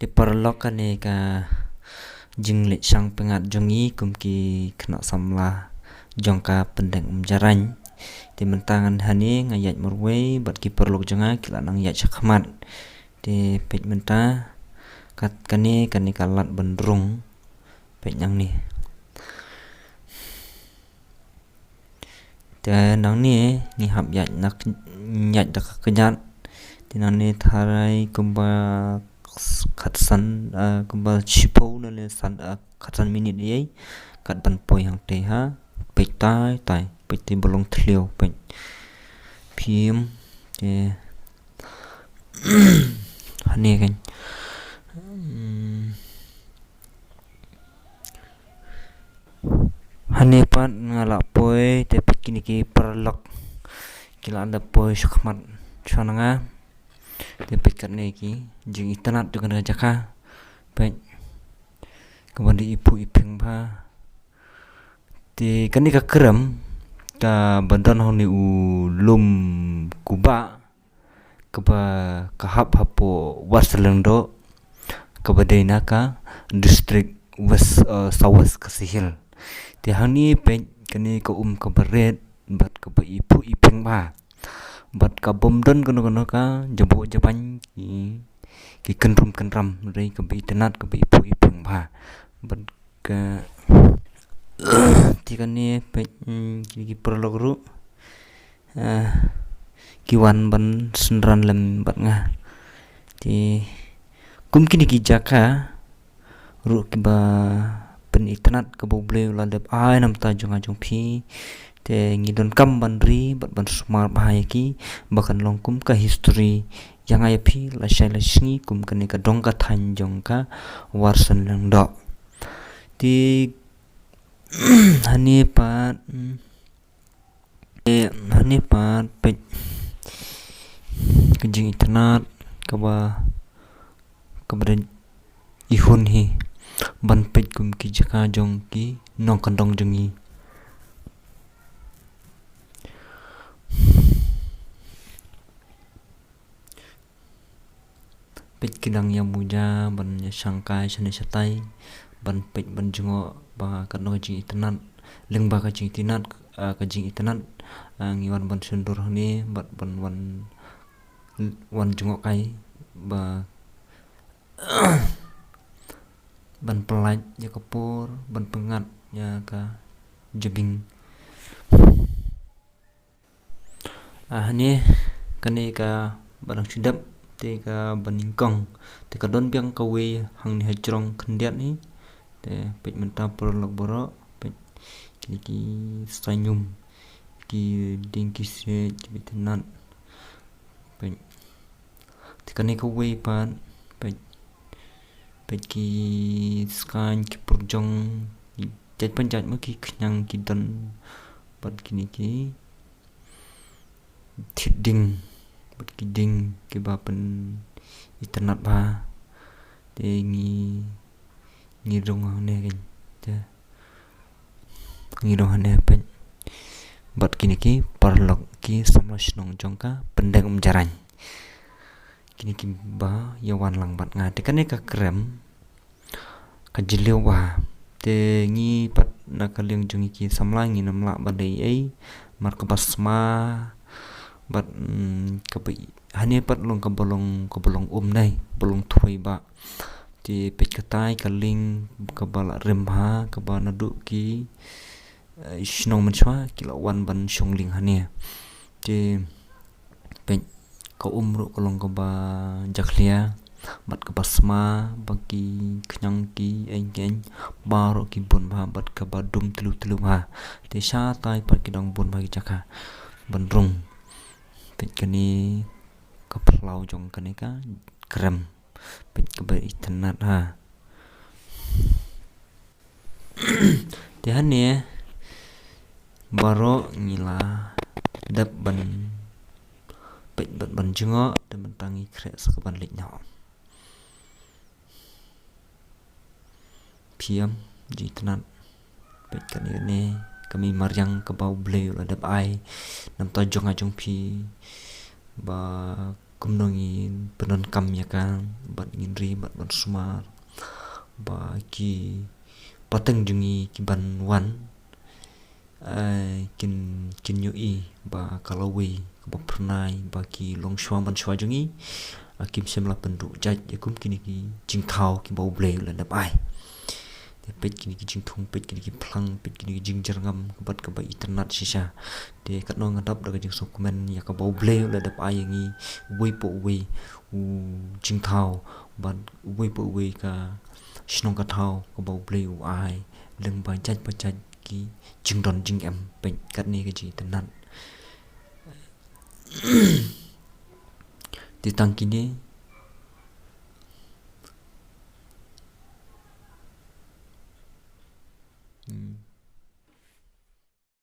Diperlukan ni ka jinglit sang pengat jongi kumki kena samla jongka pendeng umjaran di mentangan hani ngayat murway bat ki perlu jonga kila nang yat syakmat di pet menta kat kani kalat bendrung pet yang ni dan nang ni ngihap yat nak nyat dak kenyat di nang ni tharai kumba katsan kumba chipo na le san katsan minit ye kat ban poi yang te ha pe tai pe te bolong thlio pe phim te hani kan hani pat ngala poi te kini ki perlok kila anda poi syakmat chananga te kat ne ki jing internet tu kan jaka pe kembali ipu ipeng ba ti kan ni ka keram ka bandan honi u lum kuba keba kahap hapo waslendo kebadaina ka distrik sawas kasihil ti hani pe kani ka kabaret bat ka ipu ipeng ba bat ka bomdon kono ka jabo jaban ki kenram rei ka internet ka ipu ipeng ba bat ka tikan ni pe ki perlu ru kiwan ban senran lem bat nga ti kum kini ki jaka ru ki ba pen internet ka boble la dep ai nam ta jong phi te ngidon kam ban ri bat ban smart bahaya ki bakan longkum ka history yang ai phi la shai la sni kum kani ka dong ka than jong ka warsan lang do ti hani pat pe kejing internet kaba kabren ihun hi ban pet kum ki jaka jong ki nong kandong jongi pet kidang yang muja ban sangkai sane satai ban pet ban jongo ba kadno jing internet leng ba ka jing internet ka jing internet ngiwan ban sundur ni bat ban wan jongo kai ba ban pelaj ya kapur ban pengat ya ka jogging ni kani ka barang sidap te ka baningkong te ka don piang ka we hang ni hajrong khendiat ni te pet menta perlok boro pet ki stanyum ki dingki se bitenan pet te kani ka we pan pet ki skan ki purjong jet panjat mo ki knyang ki don pat kini ki thiding pat ki ding ki ba pen internet ba te ngi rong ne kan te ngi rong ne pen bat kini ki parlok ki samasnong jongka pendeng jaran kini ki ba yawan lang bat nga te kan ka krem ka jileu wa te ngi pat na ka leng jongi ki samlang ngi namla badai ai mar ka basma bat ka hani pat long ka bolong nai bolong thui ba ti pet ka tai ka ling ka bala remha ka ba nadu ki isnong manchwa kila wan ban shongling hani ti pet ka umru kolong ka ba jaklia bat ka basma bagi knyang ki engeng baro ki bon ba bat ka ba dum telu ha te sha tai pat ki dong bon bagi jaka bandrung pet kani ka plau jong kani ka krem pet ka ba internet ha te hani baro ngila dap ban pet ban jengo te mentangi kre sakaban lik nyaw piam ji internet pet kani ne kami maryang ke bau bleu adap ai nam ta jong phi ba kumnongin penon kam ya kan bat ngin ri bat sumar ba ki pateng jungi ki ban wan kin nyui ba kalawi ba pernai ba ki long shwa ban shwa jungi akim semla pendu jaj yakum kini ki jing thau ki bau ble la da bai te pet kini ki jing thung pet kini ki phlang pet kini ki jing jarngam bat ka ba internet shisha te kat no ngadap daga jing sok men ya ka bau ble la da bai ngi wei po wei u jing thau ban wei po wei ka shnong ka thau ka bau ble u ai leng ba jaj pa jaj ki jing don jing em pet kat ni ka ji internet ti tang kini